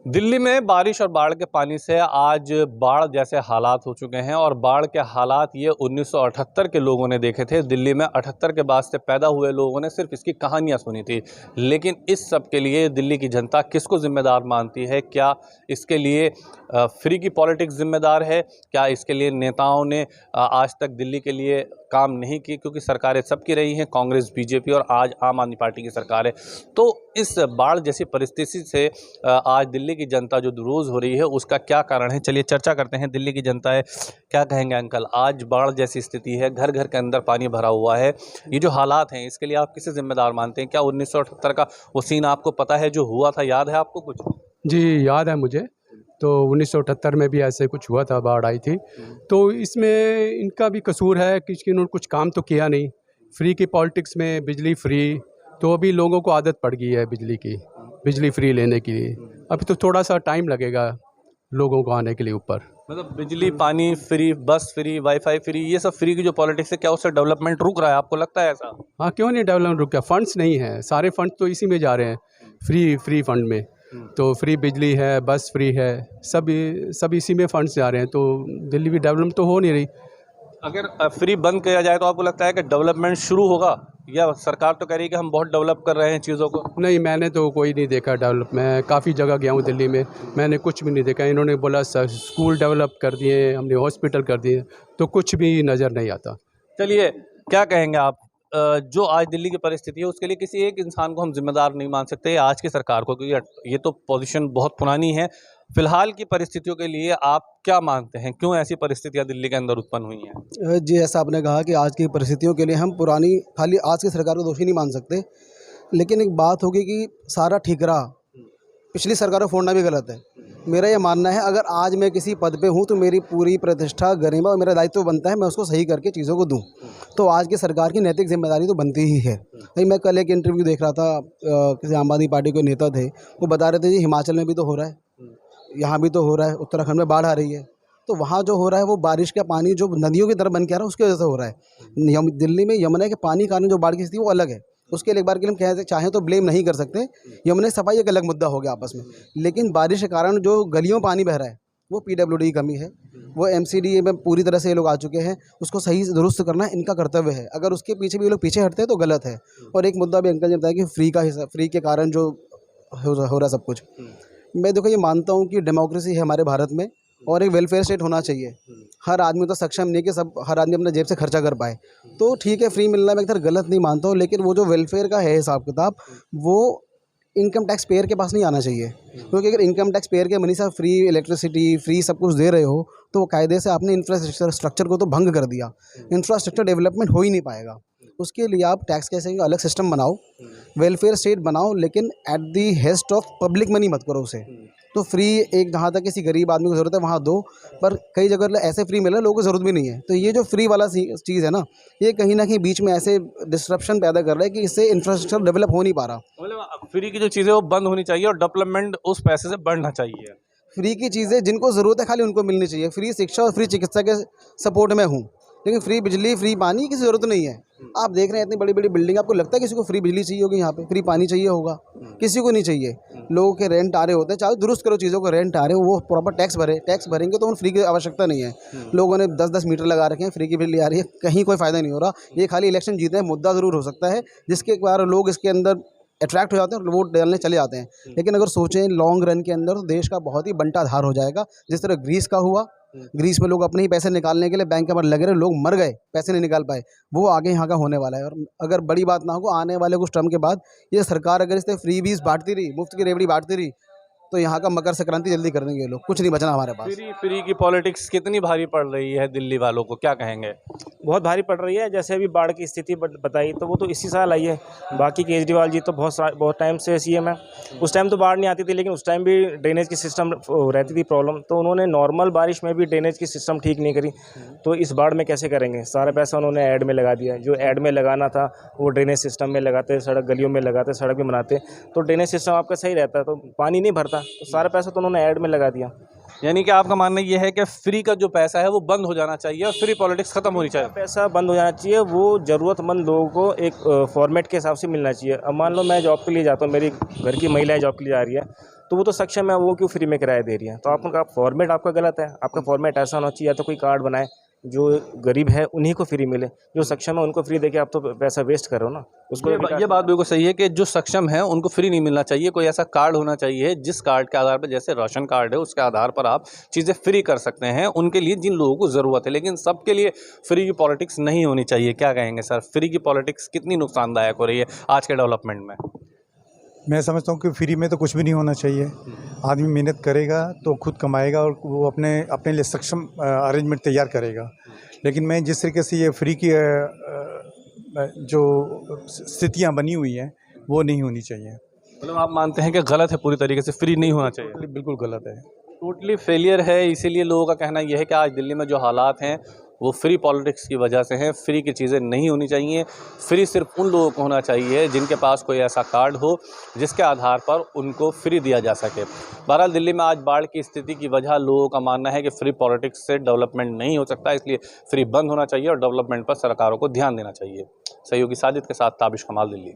दिल्ली में बारिश और बाढ़ के पानी से आज बाढ़ जैसे हालात हो चुके हैं और बाढ़ के हालात ये 1978 के लोगों ने देखे थे। दिल्ली में 78 के बाद से पैदा हुए लोगों ने सिर्फ इसकी कहानियां सुनी थी, लेकिन इस सब के लिए दिल्ली की जनता किसको जिम्मेदार मानती है? क्या इसके लिए फ्री की पॉलिटिक्स जिम्मेदार है? क्या इसके लिए नेताओं ने आज तक दिल्ली के लिए काम नहीं की? क्योंकि सरकारें सबकी रही हैं, कांग्रेस, बीजेपी और आज आम आदमी पार्टी की सरकार है। तो इस बाढ़ जैसी परिस्थिति से आज दिल्ली की जनता जो रोज़ हो रही है उसका क्या कारण है? चलिए चर्चा करते हैं। दिल्ली की जनता है, क्या कहेंगे अंकल? आज बाढ़ जैसी स्थिति है, घर घर के अंदर पानी भरा हुआ है, ये जो हालात हैं इसके लिए आप किसे जिम्मेदार मानते हैं? क्या 1978 का वो सीन आपको पता है जो हुआ था, याद है आपको कुछ? जी, याद है मुझे। तो 1978 में भी ऐसे कुछ हुआ था, बाढ़ आई थी। तो इसमें इनका भी कसूर है कि इन्होंने कुछ काम तो किया नहीं। फ्री की पॉलिटिक्स में बिजली फ्री, तो अभी लोगों को आदत पड़ गई है बिजली फ्री लेने की। अभी तो थोड़ा सा टाइम लगेगा लोगों को आने के लिए ऊपर। मतलब बिजली, पानी फ्री, बस फ्री, वाईफाई फ्री, ये सब फ्री की जो पॉलिटिक्स है, क्या उससे डेवलपमेंट रुक रहा है? आपको लगता है ऐसा? हाँ, क्यों नहीं डेवलपमेंट रुक गया? फंड्स नहीं है, सारे फंड तो इसी में जा रहे हैं, फ्री फंड में। तो फ्री बिजली है, बस फ्री है, सब इसी में फंड्स जा रहे हैं, तो दिल्ली भी डेवलपमेंट तो हो नहीं रही। अगर फ्री बंद किया जाए तो आपको लगता है कि डेवलपमेंट शुरू होगा? या सरकार तो कह रही है कि हम बहुत डेवलप कर रहे हैं चीज़ों को? नहीं, मैंने तो कोई नहीं देखा डेवलप। मैं काफ़ी जगह गया हूँ दिल्ली में, मैंने कुछ भी नहीं देखा। इन्होंने बोला स्कूल डेवलप कर दिए, हमने हॉस्पिटल कर दिए, तो कुछ भी नज़र नहीं आता। चलिए, क्या कहेंगे आप? जो आज दिल्ली की परिस्थिति है उसके लिए किसी एक इंसान को हम जिम्मेदार नहीं मान सकते, आज की सरकार को, क्योंकि ये तो पोजीशन बहुत पुरानी है। फिलहाल की परिस्थितियों के लिए आप क्या मानते हैं, क्यों ऐसी परिस्थितियां दिल्ली के अंदर उत्पन्न हुई हैं? जी, ऐसा आपने कहा कि आज की परिस्थितियों के लिए हम खाली आज की सरकार को दोषी नहीं मान सकते, लेकिन एक बात होगी कि सारा ठीक रहा, पिछली सरकारों को फोड़ना भी गलत है। मेरा ये मानना है, अगर आज मैं किसी पद पे हूँ तो मेरी पूरी प्रतिष्ठा, गरिमा और मेरा दायित्व बनता है मैं उसको सही करके चीज़ों को दूँ। तो आज की सरकार की नैतिक जिम्मेदारी तो बनती ही है। भाई, मैं कल एक इंटरव्यू देख रहा था, किसी आम आदमी पार्टी के नेता थे, वो बता रहे थे जी हिमाचल में भी तो हो रहा है, यहाँ भी तो हो रहा है, उत्तराखंड में बाढ़ आ रही है। तो वहाँ जो हो रहा है वो बारिश का पानी जो नदियों की तरफ बन के आ रहा है उसकी वजह से हो रहा है। दिल्ली में यमुना के पानी के कारण जो बाढ़ की स्थिति वो अलग है, उसके लिए एक बार के लिए हम कह चाहें तो ब्लेम नहीं कर सकते। यमुना सफाई एक अलग मुद्दा हो गया आपस में, लेकिन बारिश के कारण जो गलियों में पानी बह रहा है वो पीडब्ल्यूडी की कमी है, वो एमसीडी में पूरी तरह से ये लोग आ चुके हैं, उसको सही से दुरुस्त करना इनका कर्तव्य है। अगर उसके पीछे भी ये लोग पीछे हटते हैं तो गलत है। और एक मुद्दा भी अंकल ने बताया कि फ्री के कारण जो हो रहा है सब कुछ। मैं देखो ये मानता हूँ कि डेमोक्रेसी है हमारे भारत में और एक वेलफेयर स्टेट होना चाहिए। हर आदमी तो सक्षम नहीं कि हर आदमी अपने जेब से खर्चा कर पाए, तो ठीक है फ्री मिलना मैं इधर गलत नहीं मानता हूँ, लेकिन वो जो वेलफेयर का है हिसाब किताब वो इनकम टैक्स पेयर के पास नहीं आना चाहिए। क्योंकि अगर इनकम टैक्स पेयर के मनी से फ्री इलेक्ट्रिसिटी, फ्री सब कुछ दे रहे हो तो कायदे से आपने इंफ्रास्ट्रक्चर को तो भंग कर दिया। इंफ्रास्ट्रक्चर डेवलपमेंट हो ही नहीं पाएगा। उसके लिए आप टैक्स कैसे अलग सिस्टम बनाओ, वेलफेयर स्टेट बनाओ, लेकिन at the heist of public money मत करो उसे। तो फ्री एक जहाँ तक किसी गरीब आदमी को ज़रूरत है वहाँ दो, पर कई जगह ऐसे फ्री मिल रहा है लोगों को ज़रूरत भी नहीं है। तो ये जो फ्री वाला चीज़ है ना, ये कहीं ना कहीं बीच में ऐसे डिस्ट्रप्शन पैदा कर रहा है कि इससे इंफ्रास्ट्रक्चर डेवलप हो नहीं पा रहा। मतलब फ्री की जो चीज़ें वो बंद होनी चाहिए और डेवलपमेंट उस पैसे से बढ़ना चाहिए। फ्री की चीज़ें जिनको ज़रूरत है खाली उनको मिलनी चाहिए। फ्री शिक्षा और फ्री चिकित्सा के सपोर्ट में हूँ, लेकिन फ्री बिजली, फ्री पानी की ज़रूरत नहीं है। आप देख रहे हैं इतनी बड़ी बड़ी बिल्डिंग, आपको लगता है किसी को फ्री बिजली चाहिए होगी? यहाँ पे फ्री पानी चाहिए होगा? किसी को नहीं चाहिए। लोगों के रेंट आ रहे होते हैं, चाहे दुरुस्त करो चीज़ों को, रेंट आ रहे हो वो प्रॉपर टैक्स भरेंगे तो उन फ्री की आवश्यकता नहीं है। लोगों ने 10-10 मीटर लगा रखे हैं, फ्री की बिजली आ रही है, कहीं कोई फ़ायदा नहीं हो रहा। ये खाली इलेक्शन जीते हैं, मुद्दा ज़रूर हो सकता है जिसके बाद लोग इसके अंदर अट्रैक्ट हो जाते हैं और वोट डालने चले जाते हैं। लेकिन अगर सोचें लॉन्ग रन के अंदर तो देश का बहुत ही बंटाधार हो जाएगा, जिस तरह ग्रीस का हुआ। ग्रीस में लोग अपने ही पैसे निकालने के लिए बैंक के अंदर लगे रहे, लोग मर गए, पैसे नहीं निकाल पाए। वो आगे यहाँ का होने वाला है। और अगर बड़ी बात ना हो, आने वाले कुछ टर्म के बाद ये सरकार अगर इससे फ्री बीज बांटती रही, मुफ्त की रेवड़ी बांटती रही, तो यहाँ का मकर संक्रांति जल्दी कर देंगे ये लोग, कुछ नहीं बचना हमारे पास। फ्री की पॉलिटिक्स कितनी भारी पड़ रही है दिल्ली वालों को, क्या कहेंगे? बहुत भारी पड़ रही है। जैसे अभी बाढ़ की स्थिति बताई तो वो तो इसी साल आई है। बाकी केजरीवाल जी तो बहुत टाइम से सीएम है। उस टाइम तो बाढ़ नहीं आती थी, लेकिन उस टाइम भी ड्रेनेज की सिस्टम रहती थी प्रॉब्लम, तो उन्होंने नॉर्मल बारिश में भी ड्रेनेज की सिस्टम ठीक नहीं करी। तो इस बाढ़ में कैसे करेंगे? सारा पैसा उन्होंने ऐड में लगा दिया। जो ऐड में लगाना था वो ड्रेनेज सिस्टम में लगाते, सड़क गलियों में लगाते, सड़क भी बनाते, तो ड्रेनेज सिस्टम आपका सही रहता तो पानी नहीं भरता। तो सारा पैसा तो उन्होंने ऐड में लगा दिया। यानी कि आपका मानना ये है कि फ्री का जो पैसा है वो बंद हो जाना चाहिए और फ्री पॉलिटिक्स खत्म होनी चाहिए? पैसा बंद हो जाना चाहिए, वो ज़रूरतमंद लोगों को एक फॉर्मेट के हिसाब से मिलना चाहिए। अब मान लो मैं जॉब के लिए जाता हूँ, मेरी घर की महिलाएं जॉब के लिए जा रही है, तो वो तो सक्षम है, वो क्यों फ्री में किराया दे रही है? तो आपका फॉर्मेट आपका गलत है। आपका फॉर्मेट ऐसा होना चाहिए, या तो कोई कार्ड बनाए जो गरीब है उन्हीं को फ्री मिले, जो सक्षम है उनको फ्री देके आप तो पैसा वेस्ट कर रहे हो ना उसको। ये बात बिल्कुल सही है कि जो सक्षम है उनको फ्री नहीं मिलना चाहिए। कोई ऐसा कार्ड होना चाहिए जिस कार्ड के आधार पर, जैसे राशन कार्ड है, उसके आधार पर आप चीज़ें फ्री कर सकते हैं उनके लिए जिन लोगों को ज़रूरत है। लेकिन सबके लिए फ्री की पॉलिटिक्स नहीं होनी चाहिए। क्या कहेंगे सर, फ्री की पॉलिटिक्स कितनी नुकसानदायक हो रही है आज के डेवलपमेंट में? मैं समझता हूँ कि फ्री में तो कुछ भी नहीं होना चाहिए। आदमी मेहनत करेगा तो खुद कमाएगा और वो अपने लिए सक्षम अरेंजमेंट तैयार करेगा। लेकिन मैं जिस तरीके से ये फ्री की जो स्थितियाँ बनी हुई हैं वो नहीं होनी चाहिए। मतलब आप मानते हैं कि गलत है, पूरी तरीके से फ्री नहीं होना चाहिए? बिल्कुल गलत है। टोटली फेलियर है। इसीलिए लोगों का कहना यह है कि आज दिल्ली में जो हालात हैं वो फ्री पॉलिटिक्स की वजह से हैं। फ्री की चीज़ें नहीं होनी चाहिए। फ्री सिर्फ उन लोगों को होना चाहिए जिनके पास कोई ऐसा कार्ड हो जिसके आधार पर उनको फ्री दिया जा सके। बहरहाल दिल्ली में आज बाढ़ की स्थिति की वजह लोगों का मानना है कि फ्री पॉलिटिक्स से डेवलपमेंट नहीं हो सकता, इसलिए फ्री बंद होना चाहिए और डेवलपमेंट पर सरकारों को ध्यान देना चाहिए। सहयोगी साजिद के साथ ताबिश कमाल, दिल्ली।